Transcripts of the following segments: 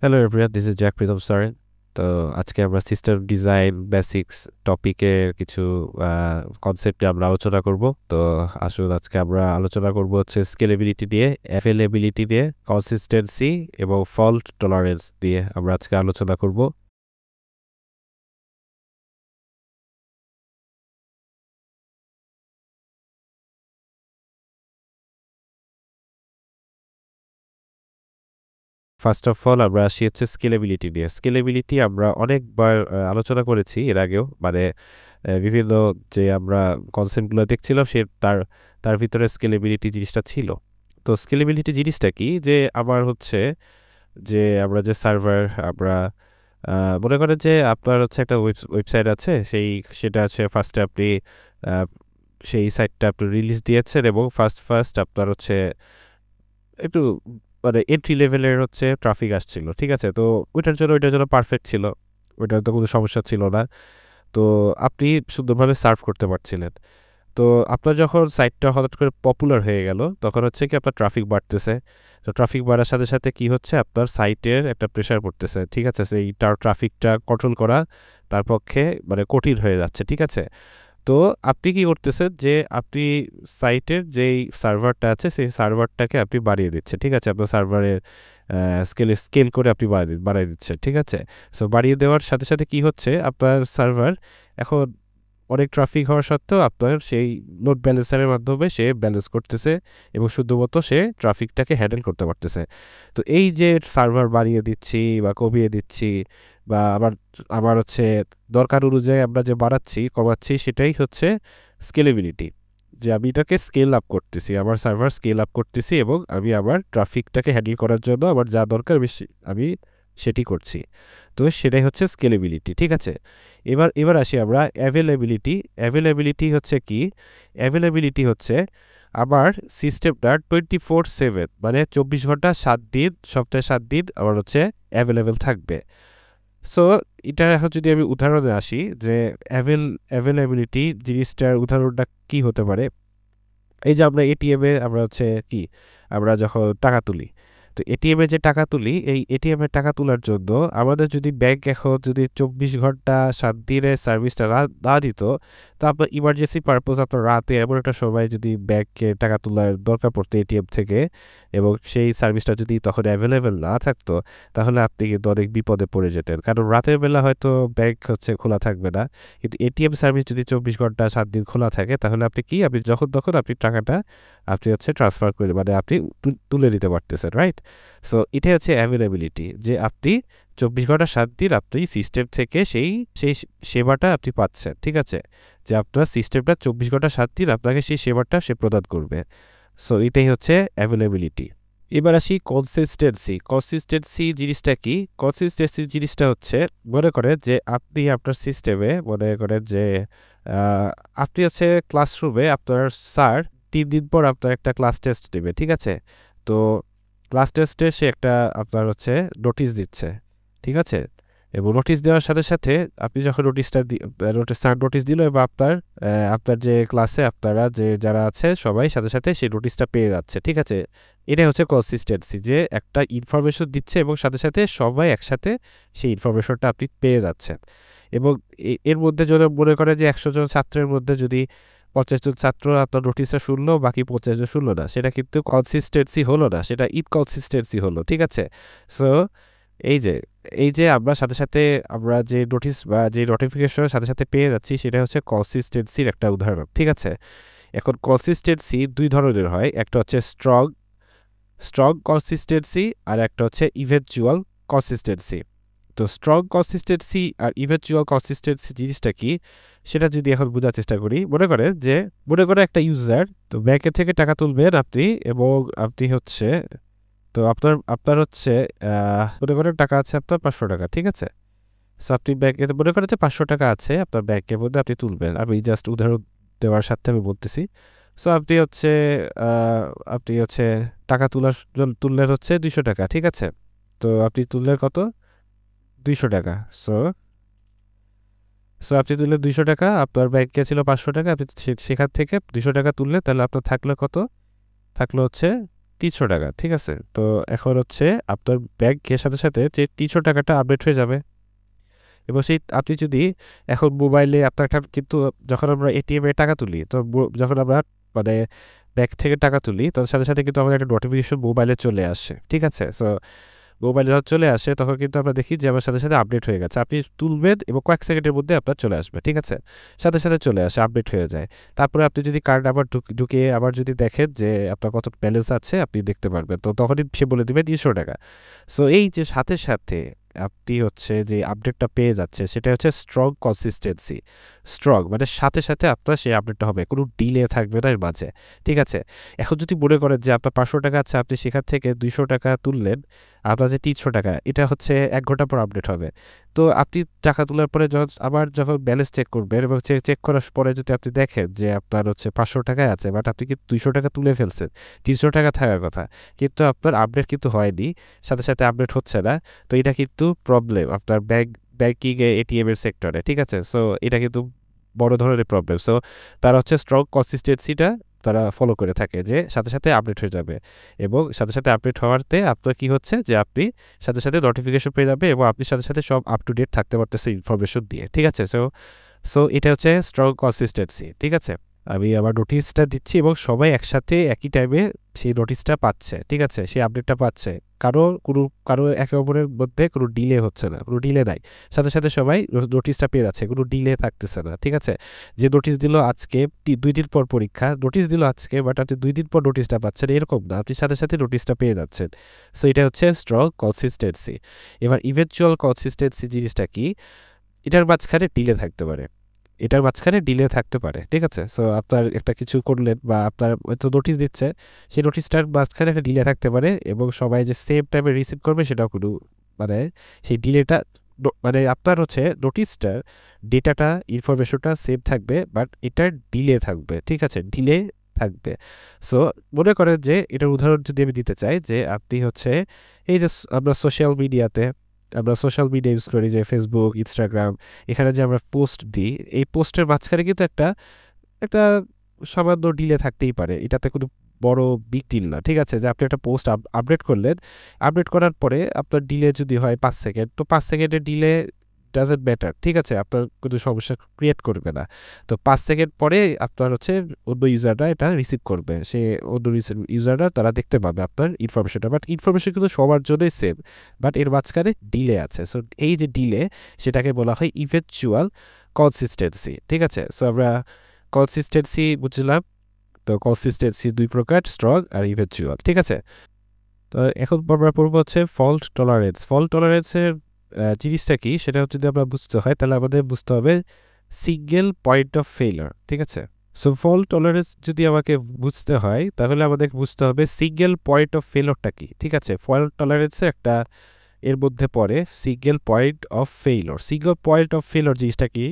Hello everyone, this is Jack Pritam Soren. তো আজকে আমরা সিস্টেম ডিজাইন বেসিক্স টপিকের কিছু কনসেপ্ট নিয়ে আমরা আলোচনা করব। তো আসলে আজকে আমরা আলোচনা করব হচ্ছে স্কেলেবিলিটি নিয়ে, অ্যাভেলেবিলিটি নিয়ে, কনসিস্টেন্সি এবং ফল্ট টলারেন্স দিয়ে আমরা আজকে আলোচনা করব। ফার্স্ট অফ অল আমরা আসি হচ্ছে স্কেলেবিলিটি নিয়ে। স্কেলেবিলিটি আমরা অনেকবার আলোচনা করেছি এর আগেও, মানে বিভিন্ন যে আমরা কনসেপ্টগুলো দেখছিলাম তার তার ভিতরে স্কেলেবিলিটি জিনিসটা ছিল। তো স্কেলেবিলিটি জিনিসটা কি, যে আমার হচ্ছে যে আমরা যে সার্ভার আমরা মনে করেন যে আপনার হচ্ছে একটা ওয়েবসাইট আছে, সেটা আছে ফার্স্টে আপনি আহ, সেই সাইটটা আপনি রিলিজ দিয়েছেন এবং ফার্স্ট আপনার হচ্ছে একটু মানে এন্ট্রি লেভেলের হচ্ছে ট্রাফিক আসছিল, ঠিক আছে। তো ওইটার জন্য পারফেক্ট ছিল, ওইটার তো কোনো সমস্যা ছিল না। তো আপনি সুন্দরভাবে সার্ভ করতে পারছিলেন। তো আপনার যখন সাইটটা হঠাৎ করে পপুলার হয়ে গেল, তখন হচ্ছে কি আপনার ট্রাফিক বাড়তেছে। তো ট্রাফিক বাড়ার সাথে সাথে কি হচ্ছে, আপনার সাইটের একটা প্রেশার পড়তেছে, ঠিক আছে। সেই ট্রাফিকটা কন্ট্রোল করা তার পক্ষে মানে কঠিন হয়ে যাচ্ছে, ঠিক আছে। তো আপনি কি করতেছেন, যে আপনি সাইটের যেই সার্ভারটা আছে সেই সার্ভারটাকে আপনি বাড়িয়ে দিচ্ছেন, ঠিক আছে। আপনার সার্ভারের স্কেল করে আপনি বাড়িয়ে দিচ্ছেন, ঠিক আছে। সো বাড়িয়ে দেওয়ার সাথে সাথে কি হচ্ছে, আপনার সার্ভার এখন অনেক ট্রাফিক হওয়া সত্ত্বেও আপনার সেই লোড ব্যালেন্সারের মাধ্যমে সে ব্যালেন্স করতেছে এবং শুধুমাত্র সে ট্রাফিকটাকে হ্যান্ডেল করতে পারতেছে। তো এই যে সার্ভার বাড়িয়ে দিচ্ছি বা কমিয়ে দিচ্ছি, বা আবার আবার হচ্ছে দরকার অনুযায়ী আমরা যে বাড়াচ্ছি কমাচ্ছি, সেটাই হচ্ছে স্কেলেবিলিটি। যে আমি এটাকে স্কেল আপ করতেছি, আমার সার্ভার স্কেল আপ করতেছি এবং আমি আমার ট্রাফিকটাকে হ্যান্ডেল করার জন্য আমার যা দরকার বেশি আমি সেটি করছি। তো সেটাই হচ্ছে স্কেলেবিলিটি, ঠিক আছে। এবার আসি আমরা অ্যাভেলেবিলিটি। অ্যাভেলেবিলিটি হচ্ছে কি? অ্যাভেলেবিলিটি হচ্ছে আমার সিস্টেমটা 24/7 মানে 24 ঘন্টা 7 দিন, সপ্তাহে 7 দিন আমার হচ্ছে অ্যাভেলেবেল থাকবে। সো এটা এখন যদি আমি উদাহরণে আসি, যে অ্যাভেলেবিলিটি জিনিসটার উদাহরণটা কি হতে পারে। এই যে আমরা এটিএমে আমরা হচ্ছে কি, আমরা যখন টাকা তুলি, তো এটিএমে যে টাকা তুলি, এই এটিএমে টাকা তোলার জন্য আমাদের যদি ব্যাংক এখন যদি 24 ঘন্টা 7 দিনের সার্ভিসটা না দিত, তো আপনার ইমার্জেন্সি পারপোজ আপনার রাতে এমন একটা সময় যদি ব্যাংকে টাকা তোলার দরকার পড়তো এটিএম থেকে, এবং সেই সার্ভিসটা যদি তখন অ্যাভেলেবেল না থাকতো, তাহলে আপনি কিন্তু অনেক বিপদে পড়ে যেতেন। কারণ রাতের বেলা হয়তো ব্যাংক হচ্ছে খোলা থাকবে না, কিন্তু এটিএম সার্ভিস যদি 24 ঘন্টা 7 দিন খোলা থাকে, তাহলে আপনি যখন তখন আপনি টাকাটা আপনি হচ্ছে ট্রান্সফার করে মানে আপনি তুলে নিতে পারতেছেন, রাইট। সো এটাই হচ্ছে অ্যাভেলেবিলিটি, যে আপনি 24 ঘন্টা 7 দিন আপনি সিস্টেম থেকে সেই সেই সেবাটা আপনি পাচ্ছেন, ঠিক আছে। যে আপনার সিস্টেমটা 24 ঘন্টা 7 দিন আপনাকে সেই সেবাটা সে প্রদান করবে। সো এটাই হচ্ছে অ্যাভেলেবিলিটি। এবার আসি কনসিস্টেন্সি। কনসিস্টেন্সি জিনিসটা কি? কনসিস্টেন্সি জিনিসটা হচ্ছে, মনে করেন যে আপনি আপনার সিস্টেমে মনে করেন যে আপনি হচ্ছে ক্লাসরুমে আপনার স্যার 3 দিন পর আপনার একটা ক্লাস টেস্ট দেবে, ঠিক আছে। তো ক্লাস টেস্টে সে একটা আপনার হচ্ছে নোটিশ দিচ্ছে, ঠিক আছে। এবং নোটিশ দেওয়ার সাথে সাথে আপনি যখন স্যার নোটিশ দিল, এবং আপনার যে ক্লাসে আপনারা যে যারা আছে সবাই সাথে সাথে সেই নোটিশটা পেয়ে যাচ্ছে, ঠিক আছে। এটাই হচ্ছে কনসিস্টেন্সি, যে একটা ইনফরমেশন দিচ্ছে এবং সাথে সাথে সবাই একসাথে সেই ইনফরমেশনটা আপনি পেয়ে যাচ্ছেন। এবং এর মধ্যে যদি মনে করে যে 100 জন ছাত্রের মধ্যে যদি 50 জন ছাত্র আপনার নোটিশটা শুনলো, বাকি 50 জন শুনলো না, সেটা কিন্তু কনসিস্টেন্সি হলো না, সেটা ইনকনসিস্টেন্সি হলো, ঠিক আছে। সো এই যে এই যে আমরা সাথে সাথে আমরা যে নোটিশ বা যে নোটিফিকেশনের সাথে সাথে পেয়ে যাচ্ছি, সেটা হচ্ছে কনসিস্টেন্সির একটা উদাহরণ, ঠিক আছে। এখন কনসিস্টেন্সি দুই ধরনের হয়, একটা হচ্ছে স্ট্রং স্ট্রং কনসিস্টেন্সি, আর একটা হচ্ছে ইভেনচুয়াল কনসিস্টেন্সি। তো স্ট্রং কনসিস্টেন্সি আর ইভেনচুয়াল কনসিস্টেন্সি জিনিসটা কি, সেটা যদি এখন বোঝার চেষ্টা করি। মনে করে একটা ইউজার তো ব্যাংকে থেকে টাকা তুলবেন আপনি, এবং আপনি হচ্ছে তো আপনার আপনার হচ্ছে মনে করেন টাকা আছে আপনার 500 টাকা, ঠিক আছে। সো আপনি ব্যাংকে মনে করেন যে 500 টাকা আছে আপনার ব্যাংকের মধ্যে, আপনি তুলবেন। আমি জাস্ট উদাহরণ দেওয়ার সাথে আমি বলতেছি। সো আহ, আপনি হচ্ছে টাকা তুললেন হচ্ছে 200 টাকা, ঠিক আছে। তো আপনি তুললেন কত? 200 টাকা। সো সো আপনি তুললেন 200 টাকা, আপনার ব্যাংকে ছিল 500 টাকা, আপনি সেখান থেকে 200 টাকা তুললেন, তাহলে আপনার থাকলো কত? থাকলো হচ্ছে 300 টাকা, ঠিক আছে? তো এখন হচ্ছে আপনার ব্যাংকের সাথে সাথে যে 300 টাকাটা আপডেট হয়ে যাবে এবং সেই আপনি যদি এখন মোবাইলে আপনার কিন্তু যখন আমরা এটিএম এ টাকা তুলি তো যখন আমরা মানে ব্যাংক থেকে টাকা তুলি তার সাথে সাথে কিন্তু আমাদের একটা নোটিফিকেশন মোবাইলে চলে আসে, ঠিক আছে? সো মোবাইলে যখন চলে আসে তখন কিন্তু আমরা দেখি যে আমার সাথে সাথে আপডেট হয়ে গেছে। আপনি তুলবেন এবং কয়েক সেকেন্ডের মধ্যে আপনার চলে আসবে, ঠিক আছে? সাথে সাথে চলে আসে, আপডেট হয়ে যায়। তারপরে আপনি যদি কার্ড আবার ঢুকিয়ে আবার যদি দেখেন যে আপনার কত ব্যালেন্স আছে আপনি দেখতে পারবেন, তো তখনই সে বলে দেবে 300 টাকা। সো এই যে সাথে সাথে আপনি হচ্ছে যে আপডেটটা পেয়ে যাচ্ছে সেটা হচ্ছে স্ট্রং কনসিস্টেন্সি। স্ট্রং মানে সাথে সাথে আপনার সেই আপডেটটা হবে, কোনো ডিলে থাকবে না এর মাঝে, ঠিক আছে? এখন যদি মনে করেন যে আপনার 500 টাকা আছে, আপনি সেখান থেকে 200 টাকা তুললেন, আপনার যে 300 টাকা এটা হচ্ছে 1 ঘন্টা পর আপডেট হবে। তো আপনি টাকা তোলার পরে যখন ব্যালেন্স চেক করবেন এবং চেক করার পরে যদি আপনি দেখেন যে আপনার হচ্ছে 500 টাকায় আছে, বাট আপনি কিন্তু 200 টাকা তুলে ফেলছেন, 300 টাকা থাকার কথা, কিন্তু আপনার আপডেট কিন্তু হয়নি, সাথে সাথে আপডেট হচ্ছে না। তো এটা কিন্তু প্রবলেম আপনার ব্যাংকিংয়ে এটিএম এর সেক্টরে, ঠিক আছে? সো এটা কিন্তু বড় ধরনের প্রবলেম। সো তারা হচ্ছে স্ট্রং কনসিস্টেন্সিটা তারা ফলো করে থাকে যে সাথে সাথে আপডেট হয়ে যাবে এবং সাথে সাথে আপডেট হওয়াতে আপনার কি হচ্ছে যে আপনি সাথে সাথে নোটিফিকেশন পেয়ে যাবে এবং আপনি সাথে সাথে সব আপ টু ডেট থাকতে পারতেছে ইনফরমেশন দিয়ে, ঠিক আছে? সো সো এটা হচ্ছে স্ট্রং কনসিস্টেন্সি, ঠিক আছে? আমি আমার নোটিশটা দিচ্ছি এবং সবাই একসাথে একই টাইমে সেই নোটিশটা পাচ্ছে, ঠিক আছে? সেই আপডেটটা পাচ্ছে, কারো একে অপরের মধ্যে কোনো ডিলে হচ্ছে না, কোনো ডিলে নাই, সাথে সাথে সবাই নোটিশটা পেয়ে যাচ্ছে, কোনো ডিলে থাকতেছে না, ঠিক আছে? যে নোটিশ দিল আজকে 2 দিন পর পরীক্ষা, নোটিশ দিল আজকে বাট আপনি 2 দিন পর নোটিশটা পাচ্ছেন এরকম না, আপনি সাথে সাথে নোটিশটা পেয়ে যাচ্ছেন। সো এটা হচ্ছে স্ট্রং কনসিস্টেন্সি। এবার ইভেনচুয়াল কনসিস্টেন্সি জিনিসটা কি? এটার মাঝখানে ডিলে থাকতে পারে, এটার মাঝখানে ডিলে থাকতে পারে, ঠিক আছে? সো আপনার একটা কিছু করলেন বা আপনার হয়তো নোটিশ দিচ্ছে, সেই নোটিশটার মাঝখানে একটা ডিলে থাকতে পারে এবং সবাই যে সেম টাইমে রিসিভ করবে সেটাও কোনো মানে সেই ডিলেটা মানে আপনার হচ্ছে নোটিশটার ডেটাটা ইনফরমেশনটা সেম থাকবে বাট এটার ডিলে থাকবে, ঠিক আছে? ডিলে থাকবে। সো মনে করেন যে এটার উদাহরণ যদি আমি দিতে চাই যে আপনি হচ্ছে এই যে আমরা সোশ্যাল মিডিয়া ইউজ করি যে ফেসবুক, ইনস্টাগ্রাম, এখানে যে আমরা পোস্ট দিই, এই পোস্টের মাঝখানে কিন্তু একটা একটা সামান্য ডিলে থাকতেই পারে, এটাতে কোনো বড় বিগ ডিল না, ঠিক আছে? যে আপনি একটা পোস্ট আপডেট করলেন, আপডেট করার পরে আপনার ডিলে যদি হয় 5 সেকেন্ড, তো 5 সেকেন্ডের ডিলে ডাজেন্ট ম্যাটার, ঠিক আছে? আপনার কোনো সমস্যা ক্রিয়েট করবে না। তো 5 সেকেন্ড পরে আপনার হচ্ছে অন্য ইউজাররা এটা রিসিভ করবে, সে অন্য ইউজাররা তারা দেখতে পাবে আপনার ইনফরমেশনটা, বাট ইনফরমেশন কিন্তু সবার জন্যই সেম, বাট এর মাঝখানে ডিলে আছে। সো এই যে ডিলে সেটাকে বলা হয় ইভেনচুয়াল কনসিস্টেন্সি, ঠিক আছে? সো আমরা কনসিস্টেন্সি বুঝলাম। তো কনসিস্টেন্সি 2 প্রকার, স্ট্রং আর ইভেনচুয়াল, ঠিক আছে? তো এখন আমরা পড়বো হচ্ছে ফল্ট টলারেন্স। ফল্ট টলারেন্সের জিনিসটা কি সেটা হচ্ছে যদি আমরা বুঝতে হয় তাহলে আমাদের বুঝতে হবে সিঙ্গেল পয়েন্ট অফ ফেইলার, ঠিক আছে? সো ফল্ট টলারেন্স যদি আমাকে বুঝতে হয় তাহলে আমাদের বুঝতে হবে সিঙ্গেল পয়েন্ট অফ ফেইলরটা কি, ঠিক আছে? ফল্ট টলারেন্সের একটা এর মধ্যে পড়ে single point of failure. Single point of failure জিনিসটা কি?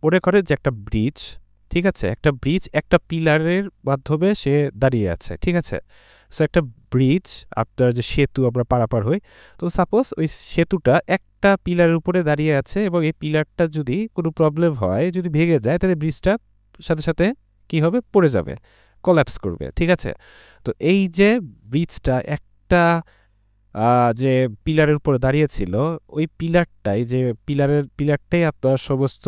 মনে করেন যে একটা ব্রিজ, ঠিক আছে? একটা ব্রিজ একটা পিলারের মাধ্যমে সে দাঁড়িয়ে আছে, ঠিক আছে? সো একটা ব্রিজ, আপনার যে সেতু আমরা পারাপার হই, তো সাপোজ ওই সেতুটা একটা পিলারের উপরে দাঁড়িয়ে আছে এবং এই পিলারটা যদি কোনো প্রবলেম হয়, যদি ভেঙে যায়, তাহলে ব্রিজটা সাথে সাথে কী হবে? পড়ে যাবে, কোল্যাপস করবে, ঠিক আছে? তো এই যে ব্রিজটা একটা যে পিলারের উপরে দাঁড়িয়েছিল, ওই পিলারটাই আপনার সমস্ত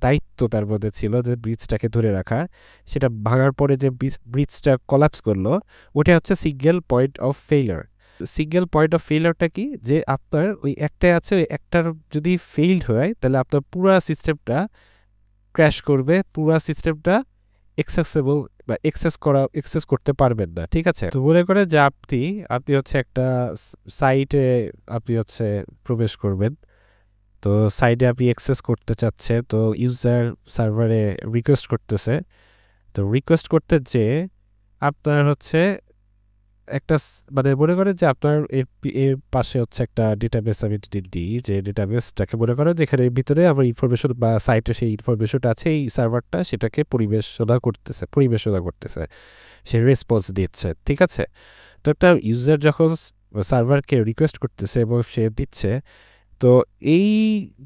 দায়িত্ব তার মধ্যে ছিল যে ব্রিজটাকে ধরে রাখার। সেটা ভাঙার পরে যে ব্রিজটা কোল্যাপস করলো, ওটা হচ্ছে single point of failure. Single point of ফেইলারটা কি? যে আপনার ওই একটাই আছে, ওই একটার যদি ফেইল্ড হয় তাহলে আপনার পুরা সিস্টেমটা ক্র্যাশ করবে, পুরা সিস্টেমটা অ্যাক্সেসেবল বা অ্যাক্সেস করতে পারবেন না, ঠিক আছে? তো মনে করেন যে আপনি হচ্ছে একটা সাইটে আপনি হচ্ছে প্রবেশ করবেন, তো সাইটে আপনি অ্যাক্সেস করতে চাচ্ছে, তো ইউজার সার্ভারে রিকোয়েস্ট করতেছে, তো রিকোয়েস্ট করতে যে আপনার হচ্ছে একটা মানে মনে করেন যে আপনার এর পাশে হচ্ছে একটা ডেটাবেস আমি দিই, যে ডেটাবেসটাকে মনে করেন যে এখানে ভিতরে আমার ইনফরমেশন বা সাইটে সেই ইনফরমেশনটা আছে, এই সার্ভারটা সেটাকে পরিবেশনা করতেছে, সে রেসপন্স দিচ্ছে, ঠিক আছে? তো একটা ইউজার যখন সার্ভারকে রিকোয়েস্ট করতেছে এবং সে দিচ্ছে, তো এই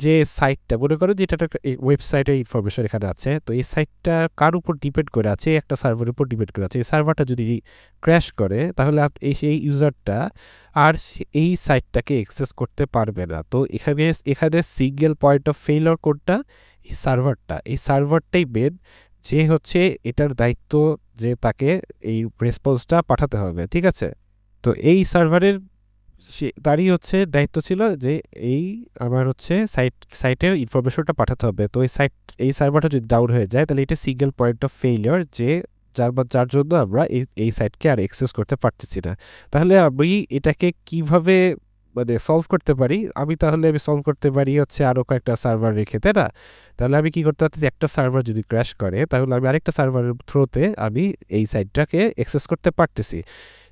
যে সাইটটা মনে করো যে এটা একটা ওয়েবসাইটের ইনফরমেশন এখানে আছে, তো এই সাইটটা কার উপর ডিপেন্ড করে আছে, একটা সার্ভারের উপর ডিপেন্ড করে আছে। এই সার্ভারটা যদি ক্র্যাশ করে তাহলে সেই ইউজারটা আর এই সাইটটাকে অ্যাক্সেস করতে পারবে না। তো এখানে সিঙ্গেল পয়েন্ট অফ ফেইলিওর কোডটা এই সার্ভারটাই মেন, যে হচ্ছে এটার দায়িত্ব যে তাকে এই রেসপন্সটা পাঠাতে হবে, ঠিক আছে। তো এই সার্ভারের তারই হচ্ছে দায়িত্ব ছিল যে আমার হচ্ছে সাইটের ইনফরমেশনটা পাঠাতে হবে। তো এই সার্ভারটা যদি ডাউন হয়ে যায় তাহলে এটা সিঙ্গেল পয়েন্ট অফ ফেইলিওর, যে যার জন্য আমরা এই সাইটকে আর অ্যাক্সেস করতে পারতেছি না। তাহলে আমি এটাকে কিভাবে মানে সলভ করতে পারি? আমি সলভ করতে পারি হচ্ছে আরও কয়েকটা সার্ভার রেখে, তাই না? তাহলে আমি কি করতে পারতেছি, একটা সার্ভার যদি ক্র্যাশ করে তাহলে আমি আরেকটা সার্ভারের থ্রুতে আমি এই সাইটটাকে অ্যাক্সেস করতে পারতেছি।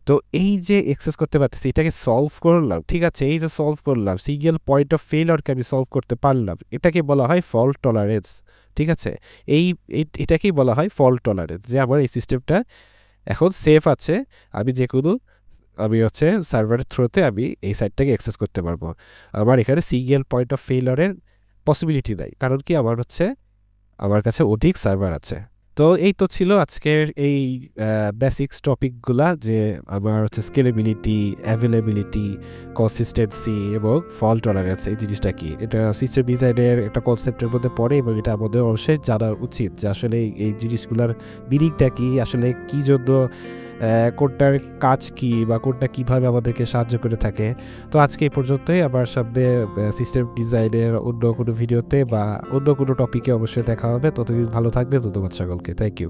তো এই যে অ্যাক্সেস করতে পারতেছি, এটাকে সলভ করলাম, ঠিক আছে। এই যে সলভ করলাম, সিঙ্গেল পয়েন্ট অফ ফেইলিওরকে আমি সলভ করতে পারলাম, এটাকে বলা হয় ফল্ট টলারেন্স, ঠিক আছে। এটাকেই বলা হয় ফল্ট টলারেন্স, যে আমার এই সিস্টেমটা এখন সেফ আছে, আমি হচ্ছে সার্ভারের থ্রুতে আমি এই সাইটটাকে অ্যাক্সেস করতে পারবো। আমার এখানে সিঙ্গেল পয়েন্ট অফ ফেইলিওরের পসিবিলিটি নাই, কারণ কি আমার কাছে অধিক সার্ভার আছে। তো এই তো ছিল আজকের এই বেসিক্স টপিকগুলা, যে আমার হচ্ছে স্কেলেবিলিটি, অ্যাভেলেবিলিটি, কনসিস্টেন্সি এবং ফল্ট টলারেন্স। এই জিনিসটা কি, এটা সিস্টেম ডিজাইনের একটা কনসেপ্টের মধ্যে পড়ে, এবং এটা আমাদের অবশ্যই জানা উচিত যে আসলে এই জিনিসগুলোর মিনিংটা কি, আসলে কী জন্য কোডটার কাজ কি, বা কোডটা কীভাবে আমাদেরকে সাহায্য করে থাকে। তো আজকে এই পর্যন্তই। আবার সামনে সিস্টেম ডিজাইনের অন্য কোনো ভিডিওতে বা অন্য কোনো টপিকে অবশ্যই দেখা হবে। ততদিন ভালো থাকবে। ধন্যবাদ সকলকে। Thank you.